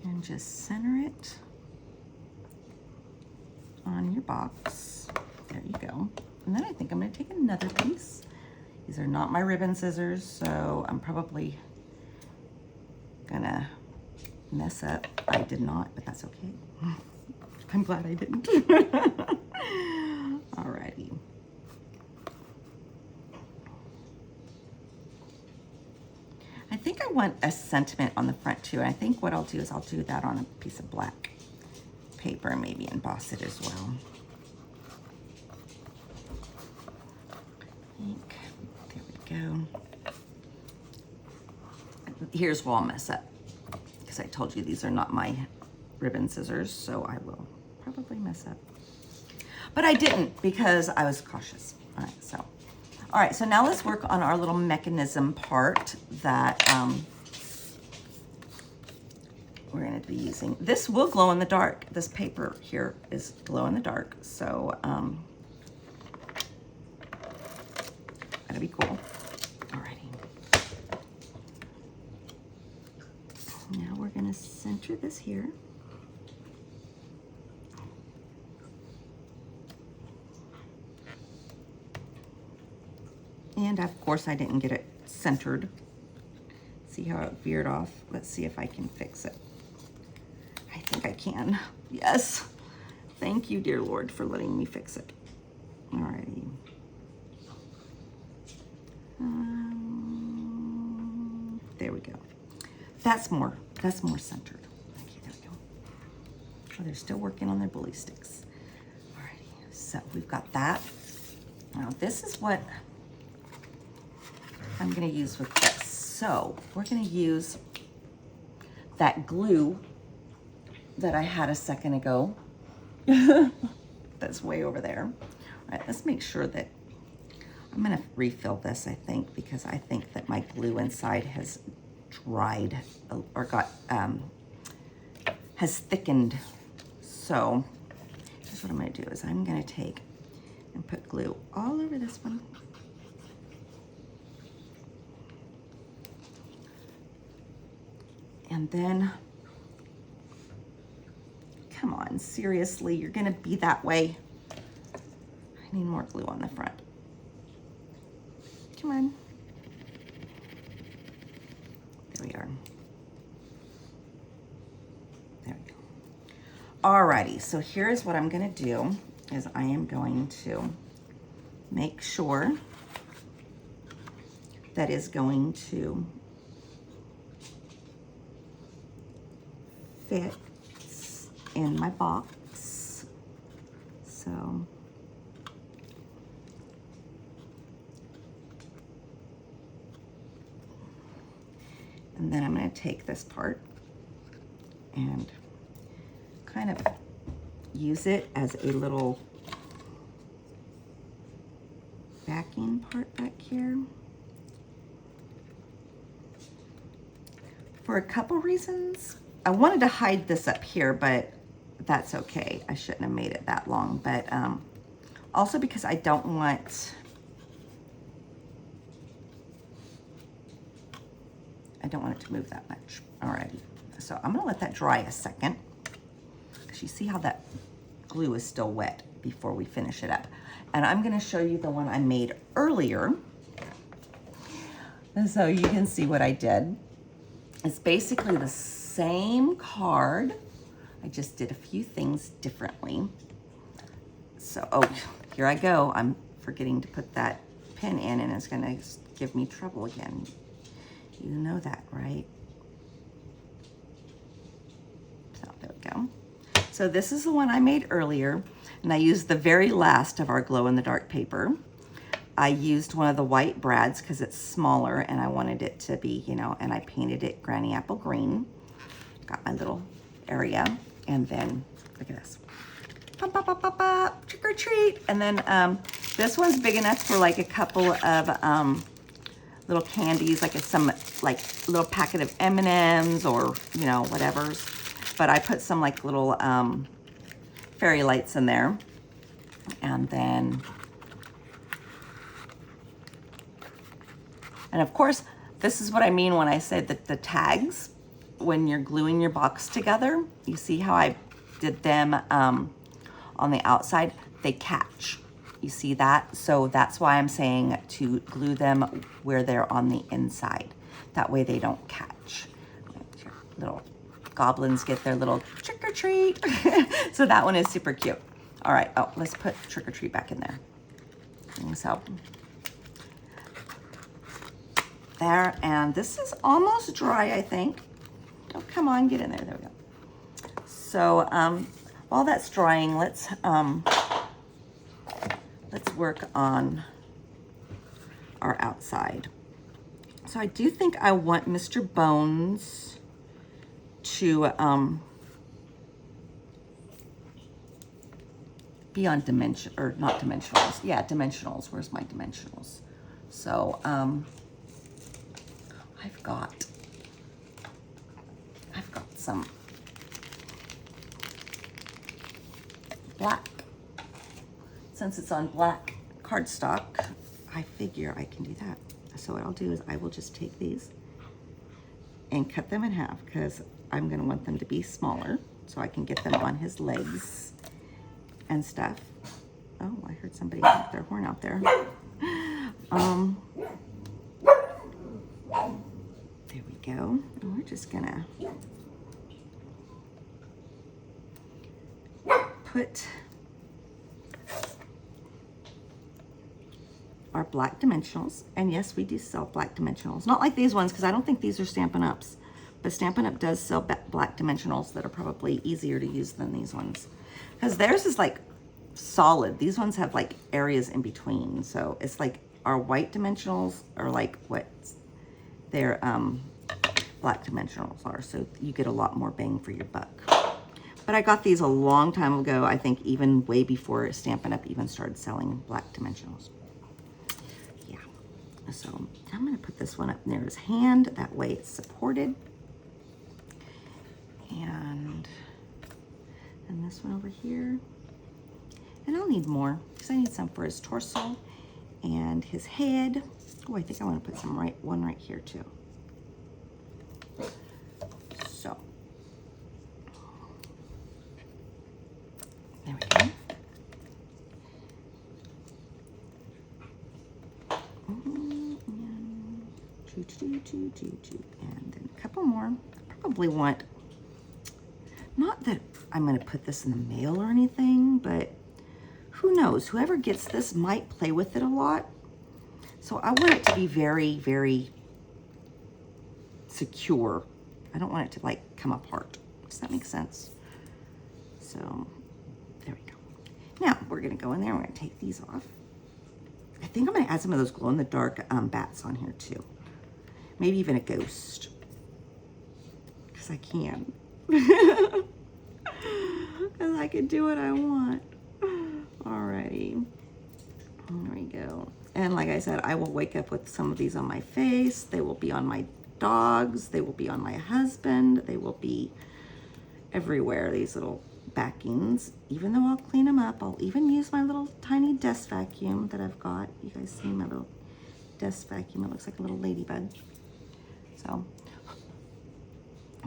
And just center it on your box. There you go. And then I think I'm going to take another piece. These are not my ribbon scissors, so I'm probably gonna mess up. I did not, but that's okay. I'm glad I didn't. Alrighty. I think I want a sentiment on the front too, and I think what I'll do is I'll do that on a piece of black paper and maybe emboss it as well. There we go. Here's where I'll mess up, because I told you these are not my ribbon scissors, so I will probably mess up. But I didn't, because I was cautious. All right, so now let's work on our little mechanism part that we're going to be using. This will glow in the dark. This paper here is glow in the dark, so that'll be cool. Alrighty. Now we're going to center this here. And of course I didn't get it centered. See how it veered off? Let's see if I can fix it. I think I can. Yes. Thank you, dear Lord, for letting me fix it. Alrighty. There we go. That's more centered. Okay, there we go. Oh, they're still working on their bully sticks. Alrighty, so we've got that. Now this is what I'm going to use with this. So we're going to use that glue that I had a second ago. That's way over there. All right, let's make sure that I'm going to refill this, I think, because I think that my glue inside has dried or got, has thickened. So here's what I'm going to do is I'm going to take and put glue all over this one. And then, come on, seriously, you're gonna be that way. I need more glue on the front. Come on. There we are. There we go. Alrighty, so here's what I'm gonna do is I am going to make sure that is going to fit in my box. So and then I'm going to take this part and kind of use it as a little backing part back here for a couple reasons. I wanted to hide this up here, but that's okay. I shouldn't have made it that long, but also because I don't want it to move that much. Alrighty, so I'm gonna let that dry a second, because you see how that glue is still wet before we finish it up. And I'm gonna show you the one I made earlier. And so you can see what I did. It's basically the same card. I just did a few things differently. So, oh, here I go. I'm forgetting to put that pin in, and it's gonna give me trouble again. You know that, right? So there we go. So this is the one I made earlier, and I used the very last of our glow-in-the-dark paper. I used one of the white brads because it's smaller, and I wanted it to be, you know, and I painted it granny apple green. Got my little area, and then look at this. Pop, pop, pop, pop, pop, trick or treat. And then this one's big enough for like a couple of little candies, like some like little packet of M&Ms or, you know, whatever's. But I put some like little fairy lights in there. And then, and of course, this is what I mean when I say that the tags, when you're gluing your box together, you see how I did them on the outside, they catch. You see that? So that's why I'm saying to glue them where they're on the inside. That way they don't catch. Little goblins get their little trick or treat. So that one is super cute. All right, oh, let's put trick or treat back in there. So there, and this is almost dry, I think. Oh, come on, get in there. There we go. So while that's drying, let's work on our outside. So I do think I want Mr. Bones to be on dimension, or not dimensionals. Yeah, dimensionals. Where's my dimensionals? So I've got some black. Since it's on black cardstock, I figure I can do that. So what I'll do is I will just take these and cut them in half, because I'm gonna want them to be smaller so I can get them on his legs and stuff. Oh, I heard somebody honk their horn out there. There we go. And we're just gonna put our black dimensionals, and yes, we do sell black dimensionals. Not like these ones, because I don't think these are Stampin' Ups, but Stampin' Up does sell black dimensionals that are probably easier to use than these ones, because theirs is like solid. These ones have like areas in between, so it's like our white dimensionals are like what their black dimensionals are, so you get a lot more bang for your buck. But I got these a long time ago, I think even way before Stampin' Up even started selling black dimensionals. So I'm going to put this one up near his hand. That way it's supported. And this one over here. And I'll need more, because I need some for his torso and his head. Oh, I think I want to put some one right here too. So there we go. And then a couple more. I probably want, not that I'm going to put this in the mail or anything, but who knows, whoever gets this might play with it a lot. So I want it to be very, very secure. I don't want it to like come apart. Does that make sense? So there we go. Now we're gonna go in there and we're gonna take these off. I think I'm gonna add some of those glow-in-the-dark bats on here too. Maybe even a ghost, because I can. Because I can do what I want. Alrighty, there we go. And like I said, I will wake up with some of these on my face. They will be on my dogs. They will be on my husband. They will be everywhere, these little backings. Even though I'll clean them up, I'll even use my little tiny desk vacuum that I've got. You guys see my little desk vacuum? It looks like a little ladybug. So,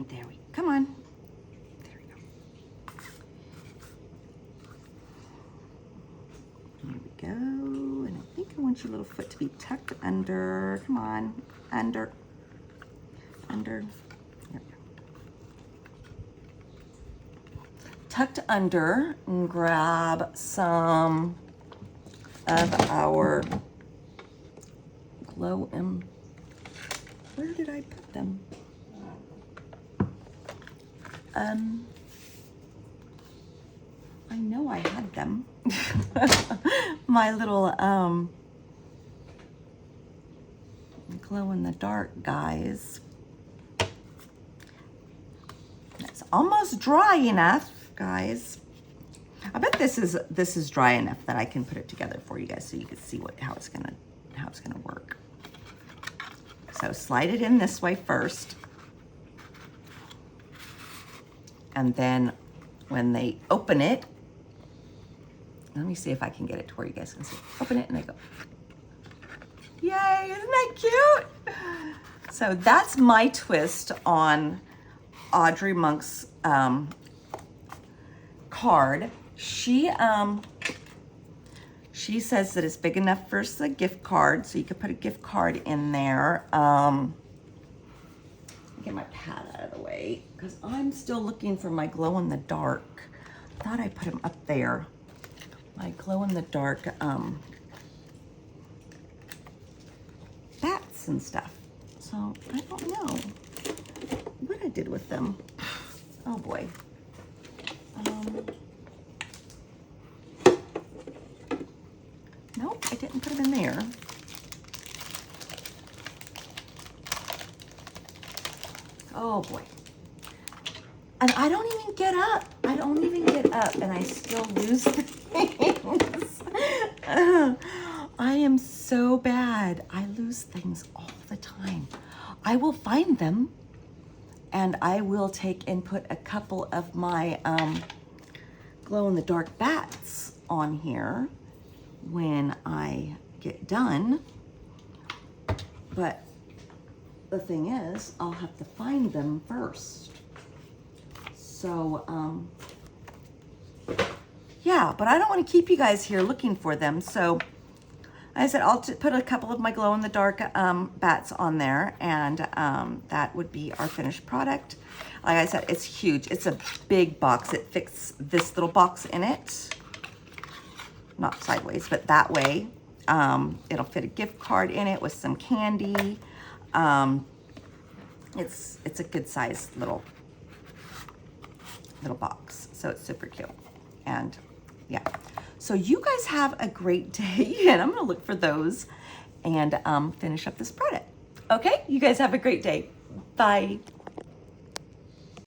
there we go. Come on. There we go. There we go. And I think I want your little foot to be tucked under. Come on. Under. There we go. Tucked under, and grab some of our glow in. Where did I put them? I know I had them. My little glow in the dark guys. It's almost dry enough, guys. I bet this is dry enough that I can put it together for you guys so you can see how it's gonna work. So slide it in this way first. And then when they open it, let me see if I can get it to where you guys can see. Open it and they go. Yay, isn't that cute? So that's my twist on Audrey Monk's card. She says that it's big enough for a gift card, so you could put a gift card in there. Get my pad out of the way because I'm still looking for my glow in the dark. I thought I put them up there. My glow in the dark bats and stuff. So I don't know what I did with them. Oh boy. Nope, I didn't put them in there. Oh boy. And I don't even get up. I don't even get up and I still lose things. I am so bad. I lose things all the time. I will find them and I will take and put a couple of my glow-in-the-dark bats on here when I get done. But the thing is, I'll have to find them first. So, yeah, but I don't want to keep you guys here looking for them. So, like I said, I'll put a couple of my glow-in-the-dark bats on there, and that would be our finished product. Like I said, it's huge. It's a big box. It fits this little box in it. Not sideways, but that way. It'll fit a gift card in it with some candy. It's a good sized little box, so it's super cute. And yeah, so you guys have a great day, and I'm gonna look for those and finish up this product. Okay, you guys have a great day. Bye.